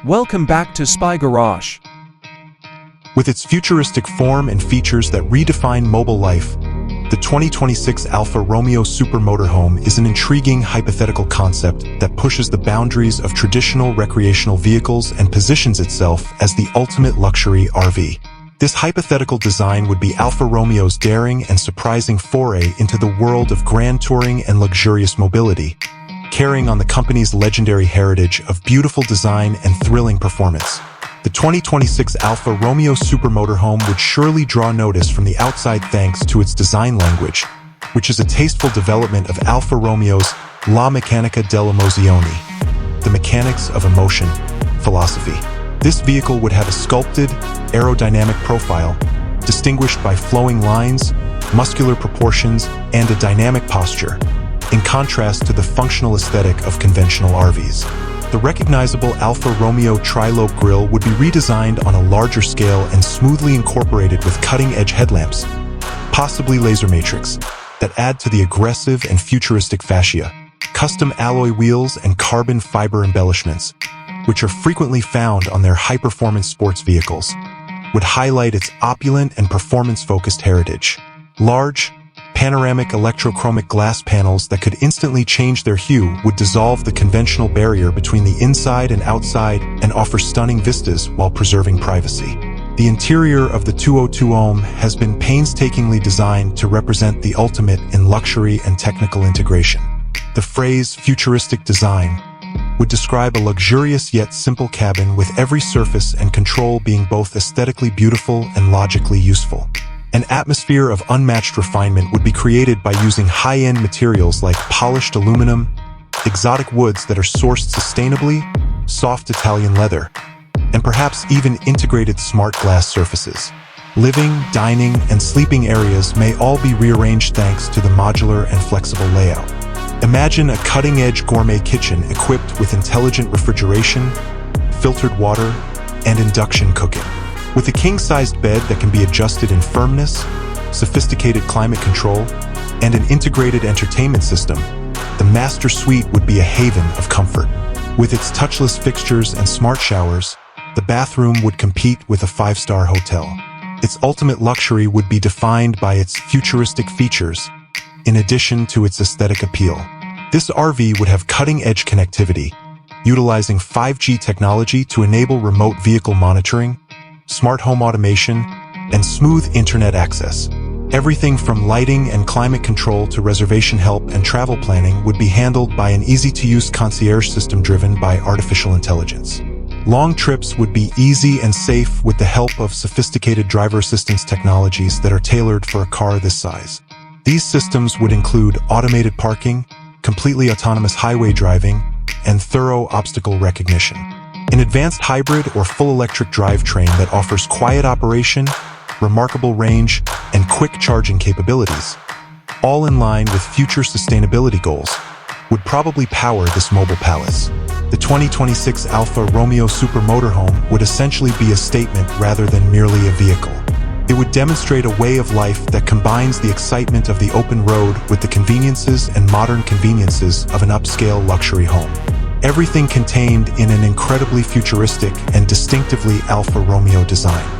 Welcome back to Spy Garage. With its futuristic form and features that redefine mobile life, the 2026 Alfa Romeo Super Motorhome is an intriguing hypothetical concept that pushes the boundaries of traditional recreational vehicles and positions itself as the ultimate luxury RV. This hypothetical design would be Alfa Romeo's daring and surprising foray into the world of grand touring and luxurious mobility, carrying on the company's legendary heritage of beautiful design and thrilling performance. The 2026 Alfa Romeo Super Motorhome would surely draw notice from the outside thanks to its design language, which is a tasteful development of Alfa Romeo's La Meccanica dell'Emozione, the mechanics of emotion, philosophy. This vehicle would have a sculpted, aerodynamic profile, distinguished by flowing lines, muscular proportions, and a dynamic posture, in contrast to the functional aesthetic of conventional RVs. The recognizable Alfa Romeo tri-lobe grille would be redesigned on a larger scale and smoothly incorporated with cutting-edge headlamps, possibly laser matrix, that add to the aggressive and futuristic fascia. Custom alloy wheels and carbon fiber embellishments, which are frequently found on their high-performance sports vehicles, would highlight its opulent and performance-focused heritage. Large, panoramic electrochromic glass panels that could instantly change their hue would dissolve the conventional barrier between the inside and outside and offer stunning vistas while preserving privacy. The interior of the 202 has been painstakingly designed to represent the ultimate in luxury and technical integration. The phrase futuristic design would describe a luxurious yet simple cabin with every surface and control being both aesthetically beautiful and logically useful. An atmosphere of unmatched refinement would be created by using high-end materials like polished aluminum, exotic woods that are sourced sustainably, soft Italian leather, and perhaps even integrated smart glass surfaces. Living, dining, and sleeping areas may all be rearranged thanks to the modular and flexible layout. Imagine a cutting-edge gourmet kitchen equipped with intelligent refrigeration, filtered water, and induction cooking. With a king-sized bed that can be adjusted in firmness, sophisticated climate control, and an integrated entertainment system, the master suite would be a haven of comfort. With its touchless fixtures and smart showers, the bathroom would compete with a five-star hotel. Its ultimate luxury would be defined by its futuristic features, in addition to its aesthetic appeal. This RV would have cutting-edge connectivity, utilizing 5G technology to enable remote vehicle monitoring, smart home automation, and smooth internet access. Everything from lighting and climate control to reservation help and travel planning would be handled by an easy-to-use concierge system driven by artificial intelligence. Long trips would be easy and safe with the help of sophisticated driver assistance technologies that are tailored for a car this size. These systems would include automated parking, completely autonomous highway driving, and thorough obstacle recognition. An advanced hybrid or full electric drivetrain that offers quiet operation, remarkable range, and quick charging capabilities, all in line with future sustainability goals, would probably power this mobile palace. The 2026 Alfa Romeo Super Motorhome would essentially be a statement rather than merely a vehicle. It would demonstrate a way of life that combines the excitement of the open road with the conveniences and modern conveniences of an upscale luxury home. Everything contained in an incredibly futuristic and distinctively Alfa Romeo design.